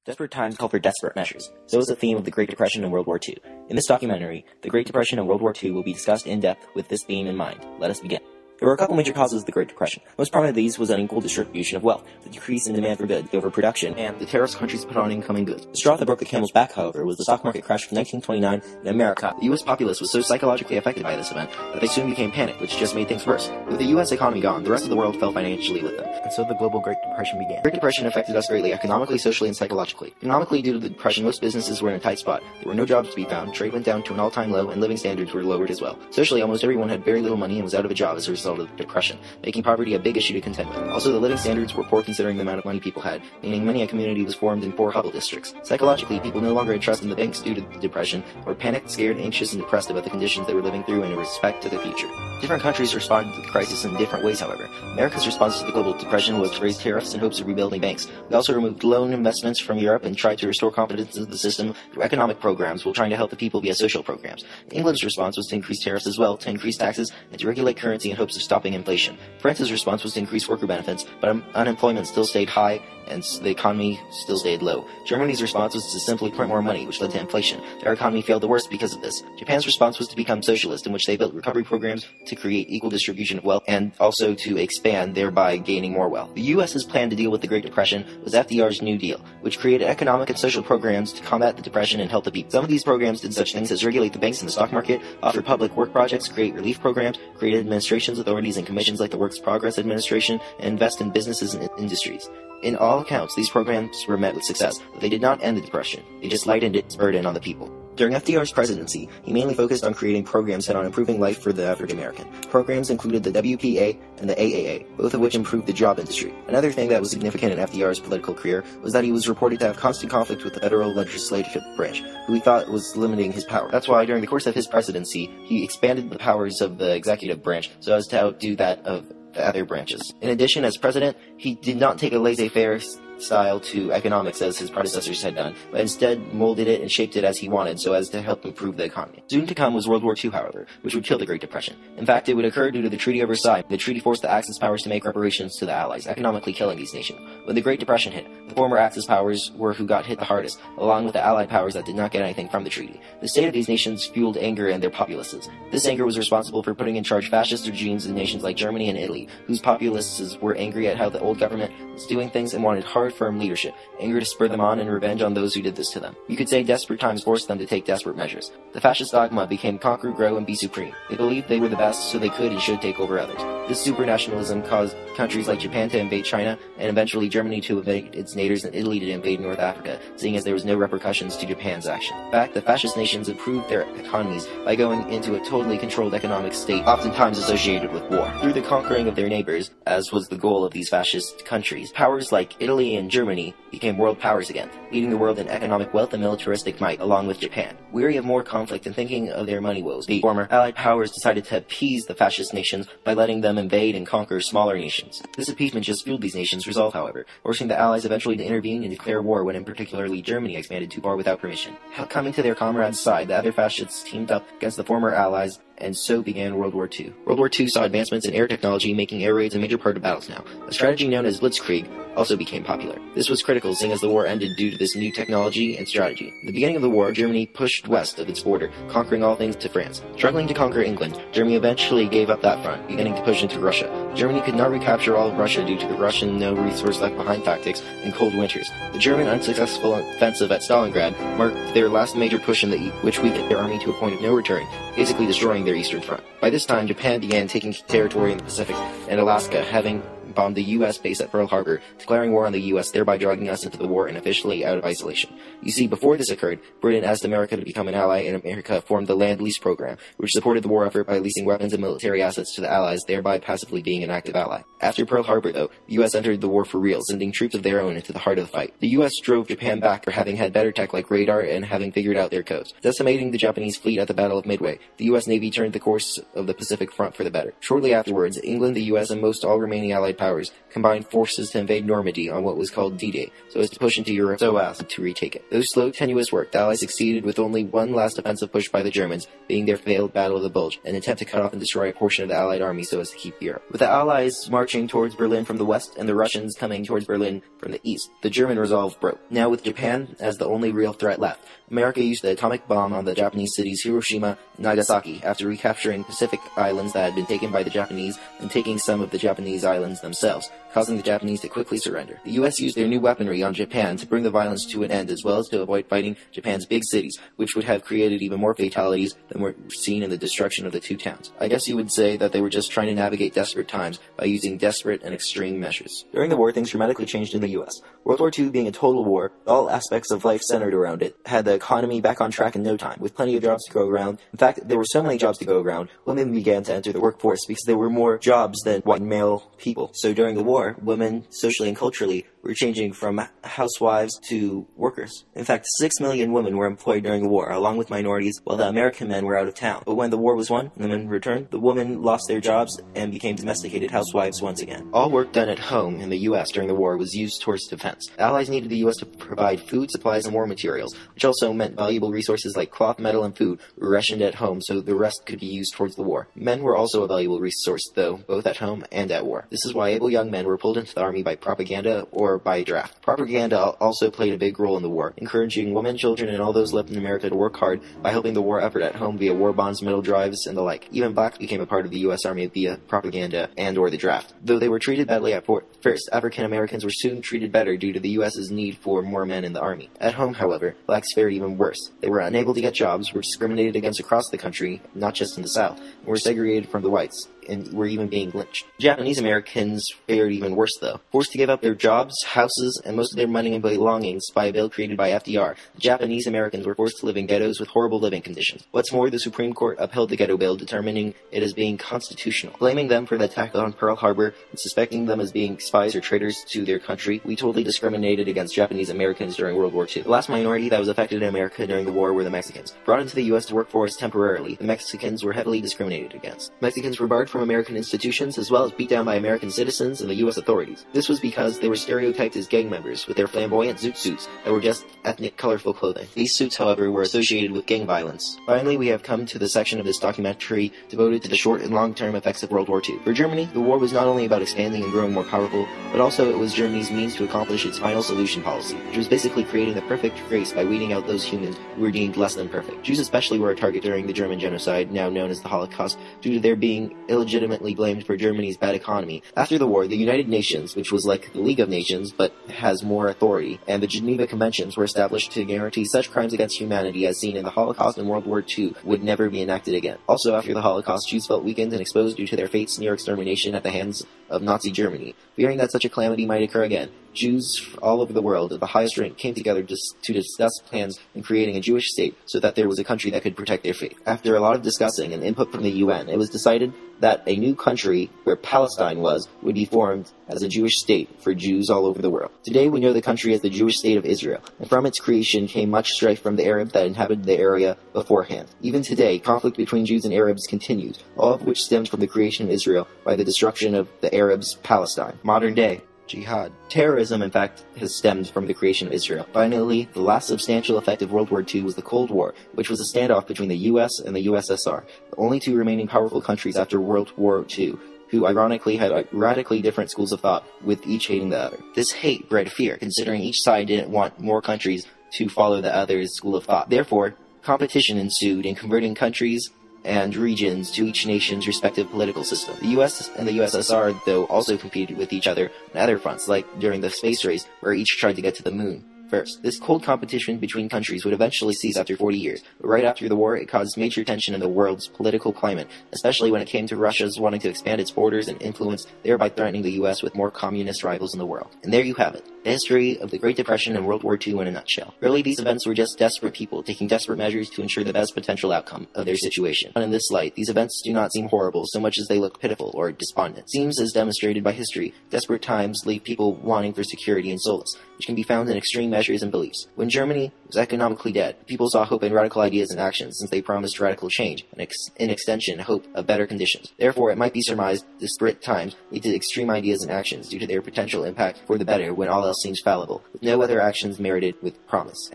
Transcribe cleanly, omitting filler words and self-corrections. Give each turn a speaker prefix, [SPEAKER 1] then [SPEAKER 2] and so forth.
[SPEAKER 1] Desperate times call for desperate measures. So is the theme of the Great Depression and World War II. In this documentary, the Great Depression and World War II will be discussed in depth with this theme in mind. Let us begin. There were a couple major causes of the Great Depression. Most prominent of these was unequal distribution of wealth, the decrease in demand for goods, overproduction, and the tariffs countries put on incoming goods. The straw that broke the camel's back, however, was the stock market crash of 1929 in America. The U.S. populace was so psychologically affected by this event that they soon became panicked, which just made things worse. With the U.S. economy gone, the rest of the world fell financially with them. And so the global Great Depression began. The Great Depression affected us greatly economically, socially, and psychologically. Economically, due to the Depression, most businesses were in a tight spot. There were no jobs to be found, trade went down to an all-time low, and living standards were lowered as well. Socially, almost everyone had very little money and was out of a job as a result of the Depression, making poverty a big issue to contend with. Also, the living standards were poor considering the amount of money people had, meaning many a community was formed in poor hovel districts. Psychologically, people no longer had trust in the banks due to the Depression, or panicked, scared, anxious, and depressed about the conditions they were living through in respect to the future. Different countries responded to the crisis in different ways, however. America's response to the global depression was to raise tariffs in hopes of rebuilding banks. We also removed loan investments from Europe and tried to restore confidence in the system through economic programs while trying to help the people via social programs. England's response was to increase tariffs as well, to increase taxes, and to regulate currency in hopes of stopping inflation. France's response was to increase worker benefits, but unemployment still stayed high and the economy still stayed low. Germany's response was to simply print more money, which led to inflation. Their economy failed the worst because of this. Japan's response was to become socialist, in which they built recovery programs to create equal distribution of wealth and also to expand, thereby gaining more wealth. The U.S.'s plan to deal with the Great Depression was FDR's New Deal, which created economic and social programs to combat the Depression and help the people. Some of these programs did such things as regulate the banks and the stock market, offer public work projects, create relief programs, create administrations, authorities, and commissions like the Works Progress Administration, and invest in businesses and industries. In all accounts, these programs were met with success, but they did not end the Depression. They just lightened its burden on the people. During FDR's presidency, he mainly focused on creating programs set on improving life for the average American. Programs included the WPA and the AAA, both of which improved the job industry. Another thing that was significant in FDR's political career was that he was reported to have constant conflict with the federal legislative branch, who he thought was limiting his power. That's why during the course of his presidency, he expanded the powers of the executive branch so as to outdo that of the other branches. In addition, as president, he did not take a laissez-faire style to economics as his predecessors had done, but instead molded it and shaped it as he wanted so as to help improve the economy. Soon to come was World War II, however, which would kill the Great Depression. In fact, it would occur due to the Treaty of Versailles. The treaty forced the Axis powers to make reparations to the Allies, economically killing these nations. When the Great Depression hit, the former Axis powers were who got hit the hardest, along with the Allied powers that did not get anything from the treaty. The state of these nations fueled anger in their populaces. This anger was responsible for putting in charge fascist regimes in nations like Germany and Italy, whose populaces were angry at how the old government was doing things and wanted hard, firm leadership. Anger to spur them on and revenge on those who did this to them. You could say desperate times forced them to take desperate measures. The fascist dogma became conquer, grow, and be supreme. They believed they were the best, so they could and should take over others. This supranationalism caused countries like Japan to invade China, and eventually Germany to invade its neighbors and Italy to invade North Africa, seeing as there was no repercussions to Japan's action. In fact, the fascist nations improved their economies by going into a totally controlled economic state, oftentimes associated with war. Through the conquering of their neighbors, as was the goal of these fascist countries, powers like Italy and Germany became world powers again, leading the world in economic wealth and militaristic might, along with Japan. Weary of more conflict and thinking of their money woes, the former Allied powers decided to appease the fascist nations by letting them invade and conquer smaller nations. This appeasement just fueled these nations' resolve, however, forcing the Allies eventually to intervene and declare war when in particularly Germany expanded too far without permission. Coming to their comrades' side, the other fascists teamed up against the former Allies, and so began World War II. World War II saw advancements in air technology, making air raids a major part of battles now. A strategy known as blitzkrieg also became popular. This was critical, seeing as the war ended due to this new technology and strategy. At the beginning of the war, Germany pushed west of its border, conquering all things to France. Struggling to conquer England, Germany eventually gave up that front, beginning to push into Russia. Germany could not recapture all of Russia due to the Russian no resource left behind tactics and cold winters. The German unsuccessful offensive at Stalingrad marked their last major push in the east, which weakened their army to a point of no return, basically destroying their eastern front. By this time, Japan began taking territory in the Pacific and Alaska, having bombed the U.S. base at Pearl Harbor, declaring war on the U.S., thereby dragging us into the war and officially out of isolation. You see, before this occurred, Britain asked America to become an ally, and America formed the Land Lease Program, which supported the war effort by leasing weapons and military assets to the Allies, thereby passively being an active ally. After Pearl Harbor, though, the U.S. entered the war for real, sending troops of their own into the heart of the fight. The U.S. drove Japan back for having had better tech like radar and having figured out their codes. Decimating the Japanese fleet at the Battle of Midway, the U.S. Navy turned the course of the Pacific front for the better. Shortly afterwards, England, the U.S., and most all remaining Allied powers powers combined forces to invade Normandy on what was called D-Day, so as to push into Europe so as to retake it. Though slow, tenuous work, the Allies succeeded with only one last offensive push by the Germans, being their failed Battle of the Bulge, an attempt to cut off and destroy a portion of the Allied army so as to keep Europe. With the Allies marching towards Berlin from the west and the Russians coming towards Berlin from the east, the German resolve broke. Now with Japan as the only real threat left, America used the atomic bomb on the Japanese cities Hiroshima and Nagasaki after recapturing Pacific islands that had been taken by the Japanese and taking some of the Japanese islands themselves, causing the Japanese to quickly surrender. The US used their new weaponry on Japan to bring the violence to an end as well as to avoid fighting Japan's big cities, which would have created even more fatalities than were seen in the destruction of the two towns. I guess you would say that they were just trying to navigate desperate times by using desperate and extreme measures. During the war, things dramatically changed in the US. World War II being a total war, all aspects of life centered around it, had the economy back on track in no time, with plenty of jobs to go around. In fact, there were so many jobs to go around, women began to enter the workforce because there were more jobs than white male people. So during the war, women, socially and culturally, were changing from housewives to workers. In fact, 6 million women were employed during the war, along with minorities, while the American men were out of town. But when the war was won, and the men returned, the women lost their jobs and became domesticated housewives once again. All work done at home in the US during the war was used towards defense. The Allies needed the US to provide food, supplies, and war materials, which also meant valuable resources like cloth, metal, and food were rationed at home so the rest could be used towards the war. Men were also a valuable resource, though, both at home and at war. This is why able young men were pulled into the army by propaganda or by draft. Propaganda also played a big role in the war, encouraging women, children, and all those left in America to work hard by helping the war effort at home via war bonds, middle drives, and the like. Even blacks became a part of the U.S. Army via propaganda and or the draft. Though they were treated badly at first, African Americans were soon treated better due to the U.S.'s need for more men in the army. At home, however, blacks fared even worse. They were unable to get jobs, were discriminated against across the country, not just in the South, and were segregated from the whites, and were even being lynched. Japanese Americans fared even worse, though. Forced to give up their jobs, houses, and most of their money and belongings by a bill created by FDR, the Japanese Americans were forced to live in ghettos with horrible living conditions. What's more, the Supreme Court upheld the ghetto bill, determining it as being constitutional. Blaming them for the attack on Pearl Harbor and suspecting them as being spies or traitors to their country, we totally discriminated against Japanese Americans during World War II. The last minority that was affected in America during the war were the Mexicans. Brought into the U.S. to work for us temporarily, the Mexicans were heavily discriminated against. Mexicans were barred from American institutions as well as beat down by American citizens and the U.S. authorities. This was because they were stereotyped as gang members with their flamboyant zoot suits that were just ethnic, colorful clothing. These suits, however, were associated with gang violence. Finally, we have come to the section of this documentary devoted to the short and long-term effects of World War II. For Germany, the war was not only about expanding and growing more powerful, but also it was Germany's means to accomplish its final solution policy, which was basically creating the perfect race by weeding out those humans who were deemed less than perfect. Jews especially were a target during the German genocide, now known as the Holocaust, due to their being illegitimately blamed for Germany's bad economy. After the war, the United Nations, which was like the League of Nations but has more authority, and the Geneva Conventions were established to guarantee such crimes against humanity as seen in the Holocaust and World War II would never be enacted again. Also, after the Holocaust, Jews felt weakened and exposed due to their fates near extermination at the hands of Nazi Germany. Fearing that such a calamity might occur again, Jews all over the world of the highest rank came together to discuss plans in creating a Jewish state so that there was a country that could protect their faith. After a lot of discussing and input from the UN, it was decided that a new country where Palestine was would be formed as a Jewish state for Jews all over the world. Today we know the country as the Jewish state of Israel, and from its creation came much strife from the Arabs that inhabited the area beforehand. Even today, conflict between Jews and Arabs continues, all of which stems from the creation of Israel by the destruction of the Arabs' Palestine. Modern day jihad. Terrorism, in fact, has stemmed from the creation of Israel. Finally, the last substantial effect of World War II was the Cold War, which was a standoff between the US and the USSR, the only two remaining powerful countries after World War II, who ironically had radically different schools of thought, with each hating the other. This hate bred fear, considering each side didn't want more countries to follow the other's school of thought. Therefore, competition ensued in converting countries and regions to each nation's respective political system. The US and the USSR, though, also competed with each other on other fronts, like during the space race, where each tried to get to the moon first. This cold competition between countries would eventually cease after 40 years, but right after the war it caused major tension in the world's political climate, especially when it came to Russia's wanting to expand its borders and influence, thereby threatening the US with more communist rivals in the world. And there you have it, the history of the Great Depression and World War II in a nutshell. Really, these events were just desperate people taking desperate measures to ensure the best potential outcome of their situation. And in this light, these events do not seem horrible so much as they look pitiful or despondent. It seems, as demonstrated by history, desperate times leave people wanting for security and solace, which can be found in extreme measures and beliefs. When Germany was economically dead, people saw hope in radical ideas and actions since they promised radical change, and in extension, hope of better conditions. Therefore, it might be surmised disparate times lead to extreme ideas and actions due to their potential impact for the better when all else seems fallible, with no other actions merited with promise.